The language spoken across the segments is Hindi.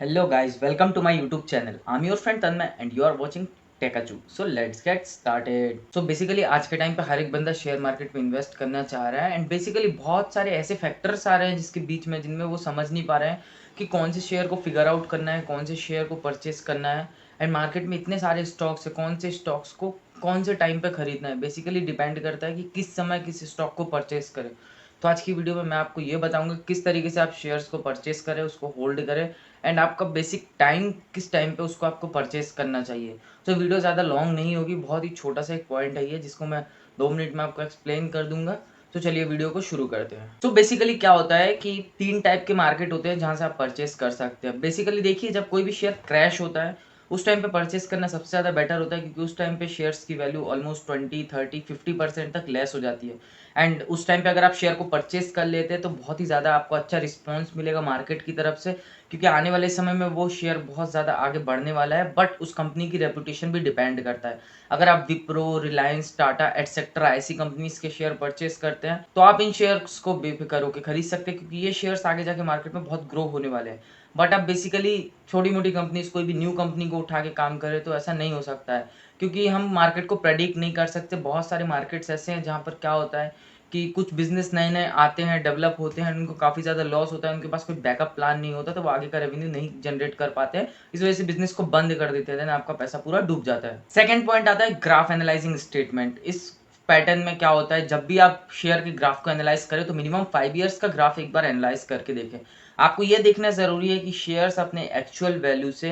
Hello guys, welcome to my YouTube channel. I'm your friend Tanmay and you are watching Tekachu. So let's get started. So basically आज के टाइम पे हर एक बंदा शेयर मार्केट में इन्वेस्ट करना चाह रहा है एंड बेसिकली बहुत सारे ऐसे फैक्टर्स आ रहे हैं जिसके बीच में जिनमें वो समझ नहीं पा रहे हैं कि कौन से शेयर को फिगर आउट करना है, कौन से शेयर को परचेस करना है एंड मार्केट में इतने सारे स्टॉक्स है, कौन से स्टॉक्स को कौन से टाइम पे खरीदना है। बेसिकली डिपेंड करता है कि किस समय किस स्टॉक को परचेस करें। तो आज की वीडियो में मैं आपको ये बताऊंगा किस तरीके से आप शेयर्स को परचेस करें, उसको होल्ड करें एंड आपका बेसिक टाइम किस टाइम पे उसको आपको परचेस करना चाहिए। तो वीडियो ज़्यादा लॉन्ग नहीं होगी, बहुत ही छोटा सा एक पॉइंट है ये जिसको मैं 2 मिनट में आपको एक्सप्लेन कर दूंगा। तो चलिए वीडियो को शुरू करते हैं। तो बेसिकली क्या होता है कि 3 टाइप के मार्केट होते हैं जहाँ से आप परचेस कर सकते हैं। बेसिकली देखिए, जब कोई भी शेयर क्रैश होता है उस टाइम पे परचेस करना सबसे ज़्यादा बेटर होता है, क्योंकि उस टाइम पे शेयर्स की वैल्यू ऑलमोस्ट 20, 30, 50% तक लेस हो जाती है। एंड उस टाइम पे अगर आप शेयर को परचेस कर लेते हैं तो बहुत ही ज़्यादा आपको अच्छा रिस्पॉन्स मिलेगा मार्केट की तरफ से, क्योंकि आने वाले समय में वो शेयर बहुत ज़्यादा आगे बढ़ने वाला है। बट उस कंपनी की रेपुटेशन भी डिपेंड करता है। अगर आप विप्रो, रिलायंस, टाटा एटसेट्रा ऐसी कंपनीज के शेयर परचेस करते हैं तो आप इन शेयर्स को बेफिक्र होकर खरीद सकते हैं, क्योंकि ये शेयर्स आगे जाके मार्केट में बहुत ग्रो होने वाले हैं। बट आप बेसिकली छोटी मोटी कंपनीज, कोई भी न्यू कंपनी को उठा के काम करें तो ऐसा नहीं हो सकता है, क्योंकि हम मार्केट को प्रेडिक्ट नहीं कर सकते। बहुत सारे मार्केट्स ऐसे हैं जहाँ पर क्या होता है कि कुछ बिजनेस नए नए आते हैं, डेवलप होते हैं, उनको काफ़ी ज़्यादा लॉस होता है, उनके पास कोई बैकअप प्लान नहीं होता, तो वो आगे का रेवेन्यू नहीं जनरेट कर पाते हैं। इस वजह से बिजनेस को बंद कर देते हैं, देन आपका पैसा पूरा डूब जाता है। सेकंड पॉइंट आता है ग्राफ एनालाइजिंग स्टेटमेंट। इस पैटर्न में क्या होता है, जब भी आप शेयर के ग्राफ को एनालाइज करें तो मिनिमम 5 ईयर्स का ग्राफ एक बार एनालाइज करके देखें। आपको यह देखना ज़रूरी है कि शेयर्स अपने एक्चुअल वैल्यू से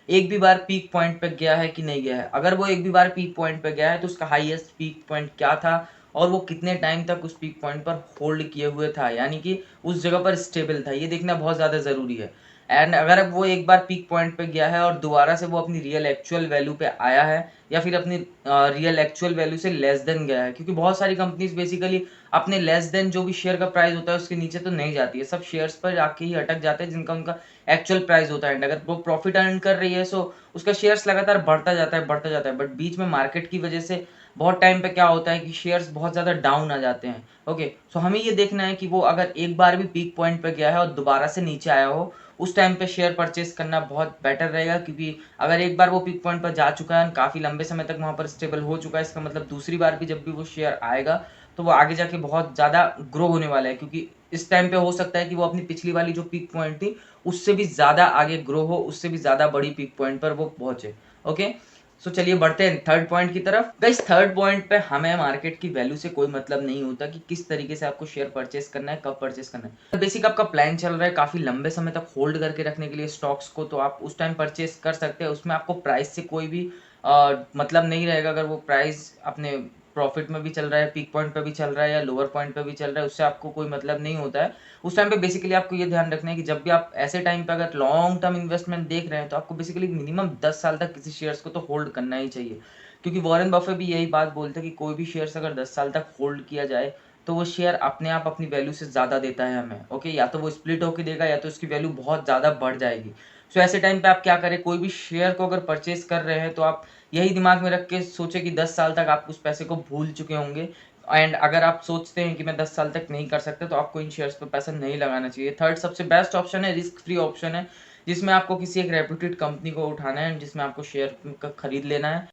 एक भी बार पीक पॉइंट पे गया है कि नहीं गया है। अगर वो एक भी बार पीक पॉइंट पे गया है तो उसका हाईएस्ट पीक पॉइंट क्या था और वो कितने टाइम तक उस पीक पॉइंट पर होल्ड किए हुए था, यानी कि उस जगह पर स्टेबल था, ये देखना बहुत ज़्यादा ज़रूरी है। एंड अगर अब वो एक बार पीक पॉइंट पे गया है और दोबारा से वो अपनी रियल एक्चुअल वैल्यू पे आया है या फिर अपनी रियल एक्चुअल वैल्यू से लेस देन गया है, क्योंकि बहुत सारी कंपनीज बेसिकली अपने लेस देन जो भी शेयर का प्राइस होता है उसके नीचे तो नहीं जाती है, सब शेयर्स पर जाके ही अटक जाते हैं जिनका उनका एक्चुअल प्राइस होता है। एंड अगर वो प्रॉफिट अर्न कर रही है सो उसका शेयर्स लगातार बढ़ता जाता है, बढ़ता जाता है। बट बीच में मार्केट की वजह से बहुत टाइम पे क्या होता है कि शेयर्स बहुत ज़्यादा डाउन आ जाते हैं। ओके, सो हमें ये देखना है कि वो अगर एक बार भी पीक पॉइंट पे गया है और दोबारा से नीचे आया हो, उस टाइम पे शेयर परचेस करना बहुत बेटर रहेगा, क्योंकि अगर एक बार वो पीक पॉइंट पर जा चुका है, काफ़ी लंबे समय तक वहाँ पर स्टेबल हो चुका है, इसका मतलब दूसरी बार भी जब भी वो शेयर आएगा तो वो आगे जाके बहुत ज़्यादा ग्रो होने वाला है, क्योंकि इस टाइम पे हो सकता है कि वो अपनी पिछली वाली जो पीक पॉइंट थी उससे भी ज़्यादा आगे ग्रो हो, उससे भी ज़्यादा बड़ी पीक पॉइंट पर वो पहुंचे। ओके, सो चलिए बढ़ते हैं थर्ड पॉइंट की तरफ। गाइस, थर्ड पॉइंट पे हमें मार्केट की वैल्यू से कोई मतलब नहीं होता कि किस तरीके से आपको शेयर परचेस करना है, कब परचेस करना है। बेसिक आपका प्लान चल रहा है काफी लंबे समय तक होल्ड करके रखने के लिए स्टॉक्स को, तो आप उस टाइम परचेस कर सकते हैं। उसमें आपको प्राइस से कोई भी मतलब नहीं रहेगा। अगर वो प्राइस अपने प्रॉफिट में भी चल रहा है, पीक पॉइंट पे भी चल रहा है या लोअर पॉइंट पे भी चल रहा है, उससे आपको कोई मतलब नहीं होता है। उस टाइम पे बेसिकली आपको ये ध्यान रखना है कि जब भी आप ऐसे टाइम पे अगर लॉन्ग टर्म इन्वेस्टमेंट देख रहे हैं तो आपको बेसिकली मिनिमम 10 साल तक किसी शेयर्स को तो होल्ड करना ही चाहिए, क्योंकि वॉरेन बफे भी यही बात बोलते हैं कि कोई भी शेयर्स अगर 10 साल तक होल्ड किया जाए तो वो शेयर अपने आप अपनी वैल्यू से ज़्यादा देता है हमें। ओके, या तो वो स्प्लिट होकर देगा या तो उसकी वैल्यू बहुत ज़्यादा बढ़ जाएगी। सो ऐसे टाइम पे आप क्या करें, कोई भी शेयर को अगर परचेस कर रहे हैं तो आप यही दिमाग में रख के सोचे कि 10 साल तक आप उस पैसे को भूल चुके होंगे। एंड अगर आप सोचते हैं कि मैं 10 साल तक नहीं कर सकता तो आपको इन शेयर्स पर पैसा नहीं लगाना चाहिए। थर्ड सबसे बेस्ट ऑप्शन है, रिस्क फ्री ऑप्शन है, जिसमें आपको किसी एक रेप्यूटेड कंपनी को उठाना है जिसमें आपको शेयर खरीद लेना है